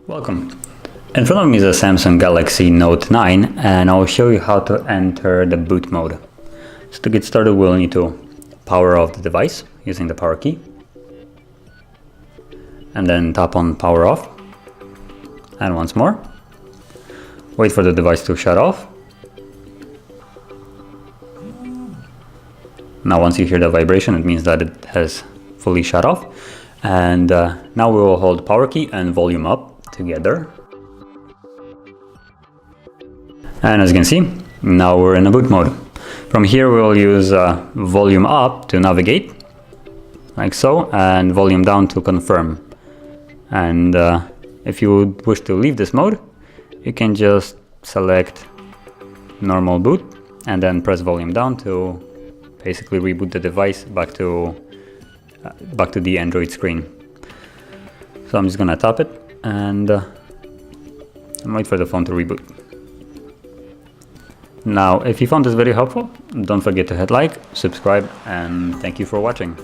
Welcome. In front of me is a Samsung Galaxy Note 9 and I'll show you how to enter the boot mode. So to get started we'll need to power off the device using the power key and then tap on power off and once more. Wait for the device to shut off. Now once you hear the vibration it means that it has fully shut off, and now we will hold power key and volume up together. And as you can see, now we're in a boot mode. From here we'll use volume up to navigate, like so, and volume down to confirm. And if you wish to leave this mode, you can just select normal boot and then press volume down to basically reboot the device back to the Android screen. So I'm just gonna tap it and wait for the phone to reboot. Now, if you found this video helpful, don't forget to hit like, subscribe, and thank you for watching.